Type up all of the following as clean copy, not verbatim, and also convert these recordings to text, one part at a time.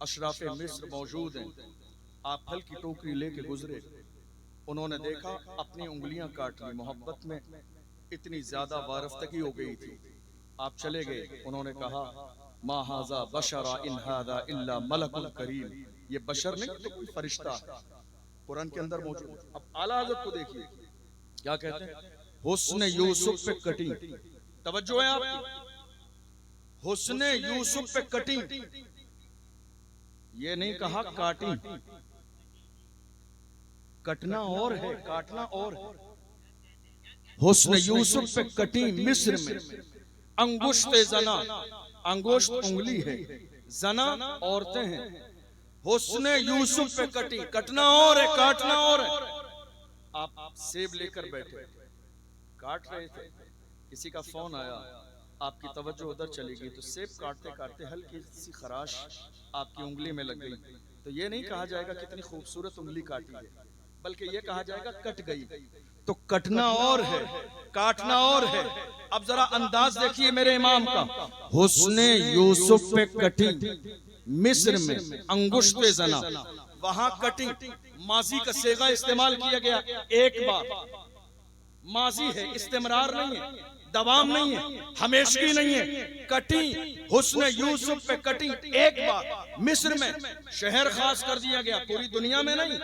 अशराफ मिस्र मौजूद हैं। आप फल की टोकरी लेके गुजरे, उन्होंने देखा अपनी उंगलियां काट ली, मोहब्बत में इतनी ज्यादा वारफ्तगी हो गई थी। आप चले गए, उन्होंने कहा मा हाजा बशरा इन हादा इल्ला मलकुल करीम, ये बशर नहीं तो कोई फरिश्ता है। कुरान के अंदर मौजूद। अब आला हज़रत को देखिए क्या कहते हैं, हुस्न यूसुफ पे कटी, तवज्जो है आपकी, हुस्न यूसुफ पे कटी, ये नहीं कहा काटी, कटना और है काटना और है। हुस्न यूसुफ पे कटी मिस्र में, अंगुश्त जना, अंगुश्त उंगली है, जना औरतें हैं, हुस्न यूसुफ पे कटी, कटना और है काटना और है। आप सेब लेकर बैठे, काट रहे थे, किसी का फोन आया, आपकी तवज्जो उधर चली गई, तो सेब काटते काटते हल्की सी खराश आपकी उंगली में लग गई, तो ये नहीं कहा जाएगा कितनी खूबसूरत उंगली काटी है, बल्कि ये कहा जाएगा कट गई। तो कटना और है काटना और है। अब जरा अंदाज देखिए मेरे इमाम का, हुस्ने यूसुफ पे कटी मिस्र में, अंगुश्त जना, वहां कटी, माजी का सेगा इस्तेमाल किया गया एक बार, माजी है, इस्तेमरार नहीं है, दवाम नहीं है, हमेशगी नहीं है। कटी, हुस्न यूसुफ पे कटी एक बार मिस्र में, शहर खास कर दिया गया, पूरी दुनिया में नहीं,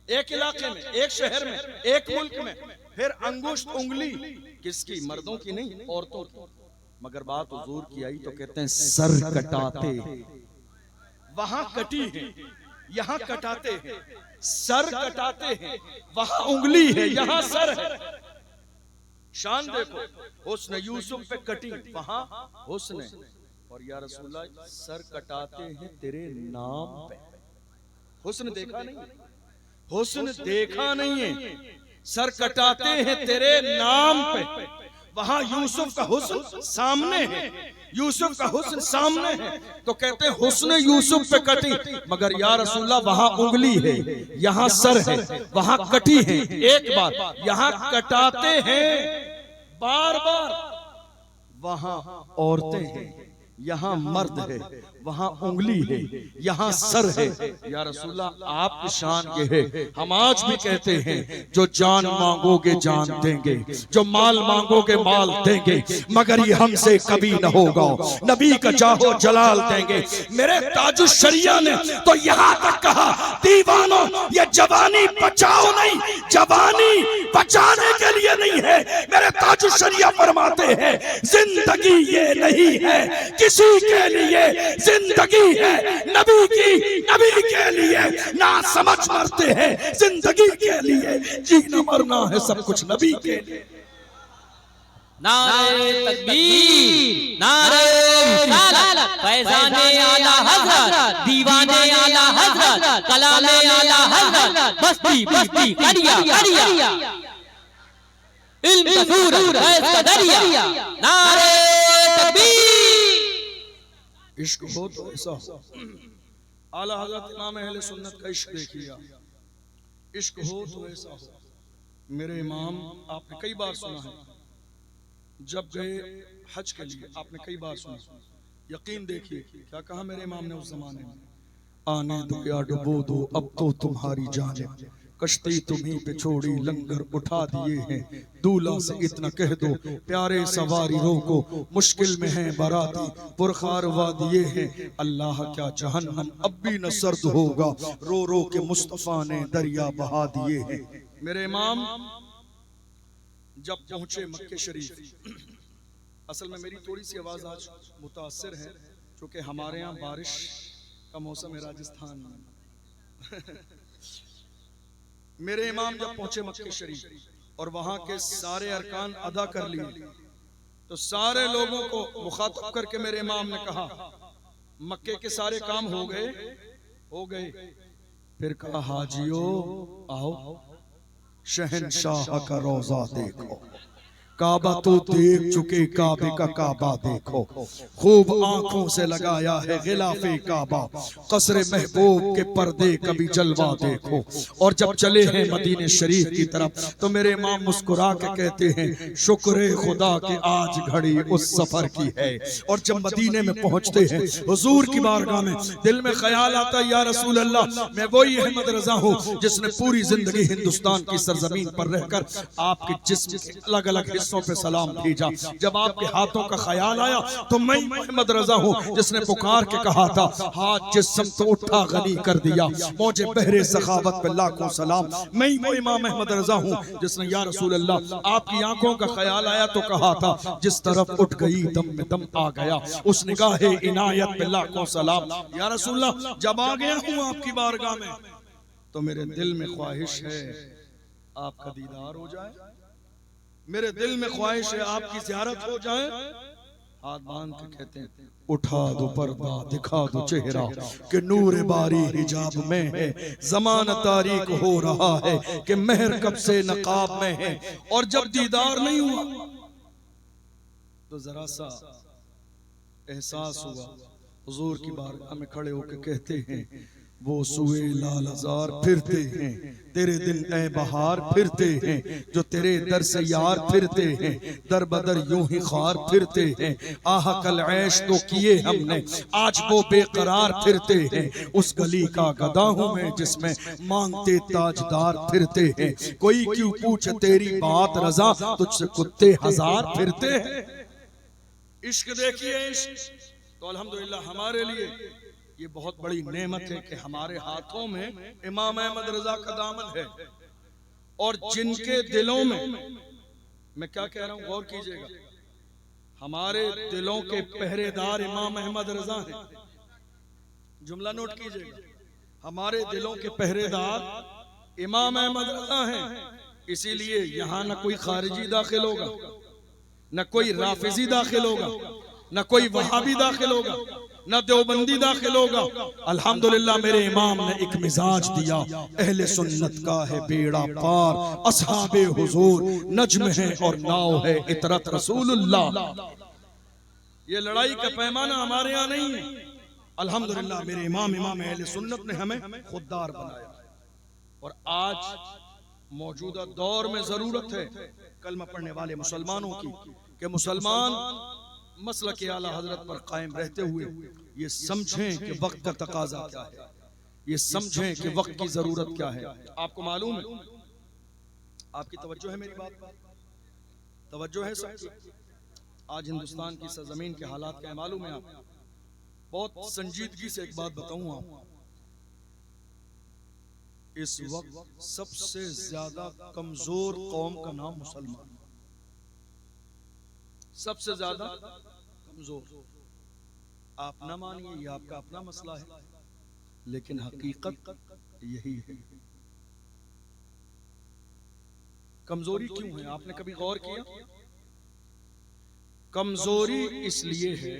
एक इलाके में, एक शहर में, एक मुल्क में। फिर अंगुश्त उंगली किसकी, मर्दों की नहीं औरतों की। मगर बात हुजूर की आई तो कहते हैं सर कटाते, वहां कटी है यहां कटाते हैं, सर कटाते हैं वहां उंगली है यहां सर है। शान देखो, हुस्न यूसुफ पे कटी, वहां हुस्न, और या रसूलल्लाह सर कटाते हैं तेरे नाम पे। हुस्न देखा नहीं, हुस्न देखा नहीं है, सर कटाते हैं तेरे नाम पे। वहां यूसुफ का हुस्न सामने है, यूसुफ का हुस्न सामने है, तो कहते हैं हुस्न यूसुफ पे कटी, मगर या रसूलल्लाह वहां उंगली है यहां सर है, वहां कटी है एक बार, यहां कटाते हैं बार बार, वहां औरतें हैं यहां मर्द है, वहां उंगली है यहां सर है। या रसूलल्लाह आपकी शान ये है, हम आज भी कहते हैं जो जान मांगोगे जान देंगे, जो माल मांगोगे माल देंगे, मगर ये हमसे कभी न होगा, नबी का जाहो जलाल देंगे। मेरे ताजुश्शरिया ने तो यहां तक कहा, दीवानों ये जवानी बचाओ नहीं, जवानी बचाने के लिए नहीं है। मेरे ताजुश्शरिया फरमाते हैं जिंदगी ये नहीं है किसी के लिए, जिंदगी है नबी की, नबी के लिए। ना समझ मरते हैं जिंदगी के लिए, जीना मरना है सब कुछ नबी के लिए। नारे तकबीर, नारे रिसालत, फैज़ाने आला हज़रत, दीवाने आला हज़रत, कलामे आला हज़रत, बस्ती बस्ती करिया करिया, इल्म का सूरज फैज़ का दरिया। नारे तकबीर। इश्क हो तो ऐसा हो, आला हज़रत इमाम अहले सुन्नत का इश्क देखिए, इश्क हो तो ऐसा हो। मेरे इमाम आपने कई बार सुना है, जब गए हज के लिए आपने कई बार सुना, यकीन देखिए क्या कहा मेरे इमाम ने उस जमाने में, आने दो या डुबो दो अब तो तुम्हारी जानिब, कश्ती तुम्हीं पे छोड़ी लंगर उठा दिए हैं, दूल्हा से इतना कह दो प्यारे सवारी रोको, मुश्किल में है बाराती पुरखार वादिये हैं, अल्लाह क्या जहन्नम अब भी न सर्द होगा, रो रो के मुस्तफा ने दरिया बहा दिए हैं। मेरे इमाम जब पहुंचे मक्के शरीफ, असल में मेरी थोड़ी सी आवाज आज मुतासिर है क्योंकि हमारे यहाँ बारिश का मौसम है राजस्थान में। मेरे इमाम जब पहुंचे मक्के शरीफ और वहां के सारे अरकान अदा कर लिए, तो सारे लोगों को मुखातब करके मेरे इमाम ने कहा मक्के के सारे काम हो गए, हो गए। फिर कहा हाजियो आओ शहनशाह का रोजा देखो, काबा तो देख चुके, काबे का काबा देखो। खूब आंखों से लगाया है गिलाफे काबा, कसरे महबूब के पर्दे कभी जलवा देखो। और जब चले हैं मदीने शरीफ की तरफ तो मेरे इमाम मुस्कुरा के कहते हैं शुक्र खुदा के आज घड़ी उस सफर की है। और जब मदीने में पहुंचते हैं हुजूर की बारगाह में, दिल में ख्याल आता है या रसूल अल्लाह, मैं वही अहमद रजा हूँ जिसने पूरी जिंदगी हिंदुस्तान की सरजमीन पर रहकर आपके जिस्म के अलग अलग हिस्सों पे सलाम भेजा। जब आपके हाथों का ख्याल आया तो मैं अहमद रजा हूँ जिसने पुकार के कहा था हाथ जिस्म तो उठा गनी कर दिया, मौजे बहरे सखावत पे लाखों सलाम। मैं वो इमाम अहमद रजा हूँ जिसने या रसूल अल्लाह आपकी आंखों का ख्याल आया तो कहा था जिस तरफ उठ गई दम में दम आ गया, उस निगाहे इनायत पे लाखों सलाम। या रसूल अल्लाह जब आ गया हूँ आपकी बारगाह में तो मेरे दिल में ख्वाहिश है आपका दीदार हो जाए, मेरे दिल में ख्वाहिश है आपकी ज़ियारत हो जाए। हाथ बांध के कहते हैं उठा दो पर्दा दिखा दो चेहरा कि नूर बारी हिजाब में है, ज़माना तारीक हो रहा है कि मेहर कब से नकाब में है। और जब दीदार नहीं हुआ तो जरा सा एहसास हुआ, हुजूर की बारगाह में खड़े होकर कहते हैं वो सुए लाल हजार फिरते हैं, तेरे दिल ए बहार फिरते हैं, जो तेरे दर से यार फिरते हैं, दर बदर यूं ही खार फिरते हैं। आह कल ऐश तो किए हमने आज वो बेकरार फिरते हैं, उस गली का गदा हूं मैं जिसमें मांगते ताजदार फिरते हैं। कोई क्यों पूछे तेरी बात रजा, तुझसे कुत्ते हजार फिरते हैं। इश्क देखिए, इश्क तो अल्हम्दुलिल्लाह हमारे लिए ये बहुत बड़ी नेमत है कि हमारे हाथों में इमाम अहमद रजा का दामन है। और जिनके दिलों में, मैं क्या कह रहा हूं गौर कीजिएगा, हमारे दिलों के पहरेदार इमाम अहमद रजा हैं। जुमला नोट कीजिएगा, हमारे दिलों के पहरेदार इमाम अहमद रजा हैं। इसीलिए यहां न कोई खारिजी दाखिल होगा, न कोई राफिजी दाखिल होगा, न कोई वहाबी दाखिल होगा, न देवबंदी दाखिल होगा। अल्हम्दुलिल्लाह मेरे इमाम ने एक मिजाज दिया, अहले सुन्नत का है बेड़ा पार, असहाबे हुजूर नज्म है और नाव है इतरत रसूलुल्लाह। ये लड़ाई का पैमाना हमारे यहाँ नहीं है। अल्हम्दुलिल्लाह मेरे इमाम अहले सुन्नत ने हमें खुददार बनाया। और आज मौजूदा दौर में जरूरत है कलमा पढ़ने वाले मुसलमानों की कि मुसलमान मसलक के आला हजरत पर कायम रहते हुए ये समझें कि वक्त का तकाजा क्या है, ये समझें कि वक्त की जरूरत क्या है। आपको मालूम है, आपकी तवज्जो है मेरी बात पर, तवज्जो है सबकी। आज हिंदुस्तान की सरजमीन के हालात क्या है मालूम है आपको? बहुत संजीदगी से एक बात बताऊं आपको, इस वक्त सबसे ज्यादा कमजोर कौम का नाम मुसलमान, सबसे ज्यादा कमजोर। आप ना मानिए, ये आपका अपना मसला है, लेकिन हकीकत यही है। कमजोरी क्यों है, आपने कभी गौर किया? कमजोरी इसलिए है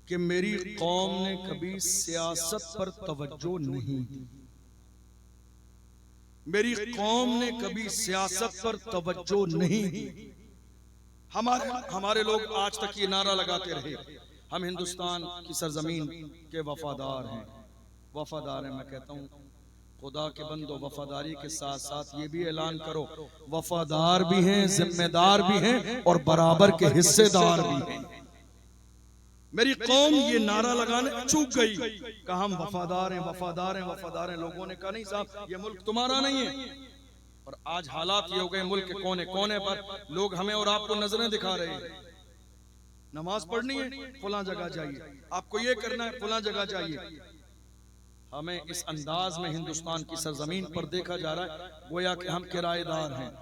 कि मेरी कौम ने कभी सियासत पर तवज्जो नहीं दी, मेरी कौम ने कभी सियासत पर तवज्जो नहीं दी। हमारे लोग आज तक ये नारा लगाते रहे हम हिंदुस्तान की सरजमीन के वफादार हैं, वफादार हैं। मैं कहता हूँ खुदा के बंदो, वफादारी के साथ साथ ये भी ऐलान करो वफादार भी हैं, जिम्मेदार भी हैं और बराबर के हिस्सेदार भी हैं। मेरी कौम ये नारा लगाने चूक गई, कहा हम वफादार हैं, वफादार हैं, वफादार हैं। लोगों ने कहा नहीं साहब, ये मुल्क तुम्हारा नहीं है। और आज हालात ये हो गए, मुल्क के कोने कोने पर लोग हमें और आपको नजरें दिखा रहे हैं। नमाज पढ़नी है फलां जगह जाइए, आपको ये करना है फलां जगह जाइए। हमें इस अंदाज में हिंदुस्तान की सरजमीन पर देखा जा रहा है गोया कि हम किराएदार हैं।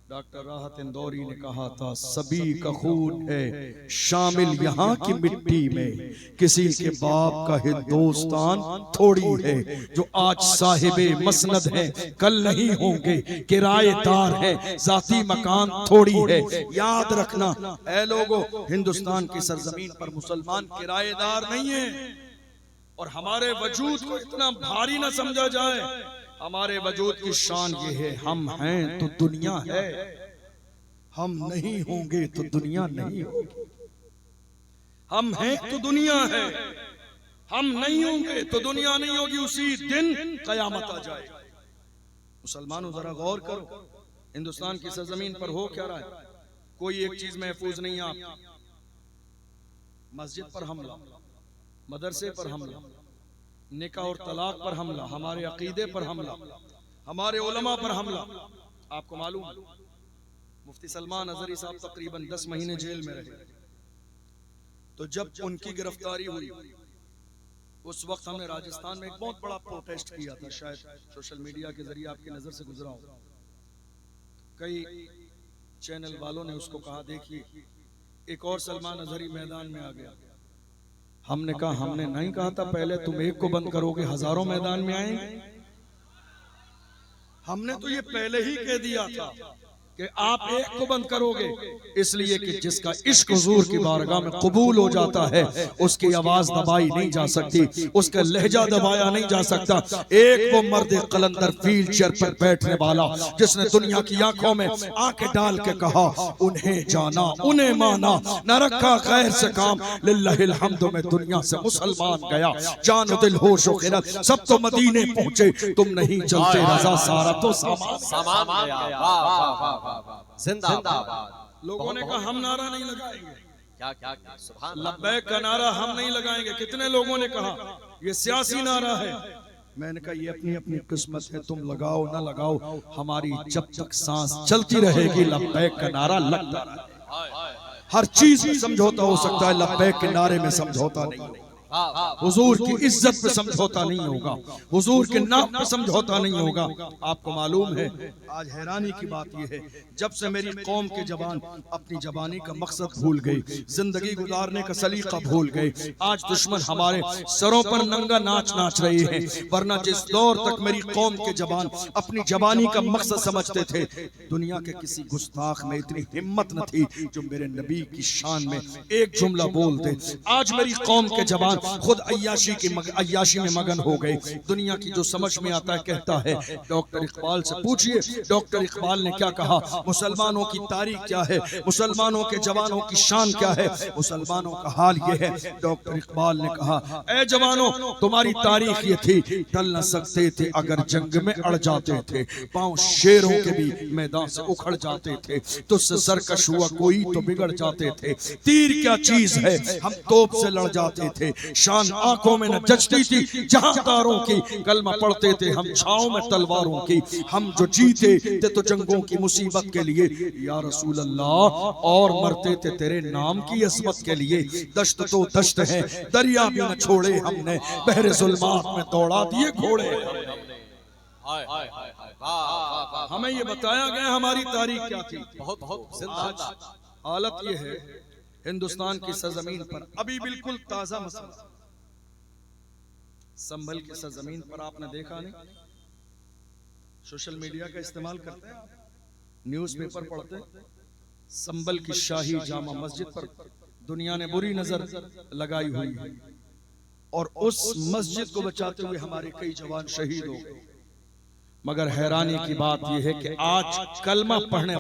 डॉक्टर राहत इंदौरी ने कहा था सभी का खून है शामिल यहाँ की मिट्टी में, किसी के बाप का हिंदुस्तान थोड़ी है, जो आज साहिबे मसनद है कल नहीं होंगे किराएदार है, जाती मकान थोड़ी है। याद रखना ऐ लोगों, हिंदुस्तान की सरजमीन पर मुसलमान किराएदार नहीं है। और हमारे वजूद को इतना भारी ना समझा जाए, हमारे वजूद की शान ये है हम हैं तो दुनिया है, हम नहीं होंगे तो दुनिया नहीं होगी, हम हैं तो दुनिया है, हम नहीं होंगे तो दुनिया नहीं होगी, उसी दिन कयामत आ जाए। मुसलमानों जरा गौर करो, हिंदुस्तान की सरजमीन पर हो क्या रहा है? कोई एक चीज महफूज नहीं है आप। मस्जिद पर हमला, मदरसे पर हमला, निकाह और तलाक पर हमला, हमारे अकीदे पर हमला, हमारे उलमा पर हमला। आपको मालूम मुफ्ती सलमान अजहरी साहब तकरीबन 10 महीने जेल में रहे। तो जब उनकी गिरफ्तारी हुई उस वक्त हमने राजस्थान में एक बहुत बड़ा प्रोटेस्ट किया था, शायद सोशल मीडिया के जरिए आपकी नजर से गुजरा हो। कई चैनल वालों ने उसको कहा देखिए एक और सलमान अजहरी मैदान में आ गया। हमने कहा हमने नहीं कहा था पहले तुम एक को बंद करोगे हजारों मैदान में आएंगे। हमने तो ये पहले ही कह दिया था कि आप एक को बंद करोगे, इसलिए कि जिसका इश्क हुजूर की बारगाह में कबूल हो जाता है उसकी आवाज दबाई नहीं जा सकती, उसका लहजा दबाया नहीं जा सकता। एक वो मर्द कलंदर व्हील चेयर पर बैठने वाला जिसने दुनिया की आंखों में आंखें डाल के कहा उन्हें जाना उन्हें माना, न रखा गैर से काम, लिल्लाहिल हम्द में दुनिया से मुसलमान गया, जान दिल होश व खिरत सब तो मदीने पहुंचे, तुम नहीं चलते रजा सारा तो सामान गया। जिंदाबाद। लोगों ने कहा हम नारा नहीं लगाएंगे, क्या सुभान अल्लाह, लब्बैक का नारा हम नहीं लगाएंगे। कितने लोगों ने कहा ये सियासी नारा है। मैंने कहा ये अपनी अपनी किस्मत है, तुम लगाओ ना लगाओ, हमारी जब तक सांस चलती रहेगी लब्बैक का नारा लगता रहेगा। हर चीज में समझौता हो सकता है, लब्बैक के नारे में समझौता नहीं होगा। हुजूर की इज्जत पे समझौता नहीं होगा, हुजूर के नाम पे समझौता नहीं होगा। आपको मालूम है आज हैरानी की बात यह है, जब से मेरी कौम के जवान अपनी जवानी का मकसद भूल गए, जिंदगी गुजारने का सलीका भूल गए, आज दुश्मन हमारे सरों पर नंगा नाच नाच रहे हैं। वरना जिस दौर तक मेरी कौम के जवान अपनी जवानी का मकसद समझते थे, दुनिया के किसी गुस्ताख में इतनी हिम्मत न थी जो मेरे नबी की शान में एक जुमला बोल दे। आज मेरी कौम के जवान खुद अय्याशी में मगन हो गए। दुनिया की जो समझ में आता है कहता है। डॉक्टर इकबाल से पूछिए, डॉक्टर इकबाल ने क्या कहा, मुसलमानों की तारीख क्या है, मुसलमानों के जवानों की शान क्या है, मुसलमानों का हाल ये है। डॉक्टर इकबाल ने कहा ए जवानों तुम्हारी तारीख ये थी, टल न सकते थे अगर जंग में अड़ जाते थे, पांव शेरों के भी मैदान से उखड़ जाते थे, तुझसे सरकश हुआ कोई तो बिगड़ जाते थे, तीर क्या चीज है हम तोप से लड़ जाते थे, शान आंखों में न जचती थी जहां तारों की, कलमा पढ़ते थे हम छाओं में तलवारों की, हम जो जीते थे तो जंगों की मुसीबत के लिए या रसूल अल्लाह, और मरते थे तेरे नाम की असमत के लिए। दश्त तो दश्त है दरिया भी न छोड़े हमने, बहरे जुल्मात में दौड़ा दिए घोड़े। हमें ये बताया गया हमारी तारीख क्या थी। बहुत हालत ये है हिंदुस्तान की सरजमीन पर, अभी बिल्कुल ताजा मसला, संभल की सरजमीन पर आपने देखा नहीं, सोशल मीडिया का इस्तेमाल करते हैं, न्यूज़पेपर पढ़ते, संभल की शाही जामा मस्जिद पर दुनिया ने बुरी नजर लगाई हुई है, और उस मस्जिद को बचाते हुए हमारे कई जवान शहीद हो गए। मगर हैरानी की बात यह है कि आज कलमा पढ़ने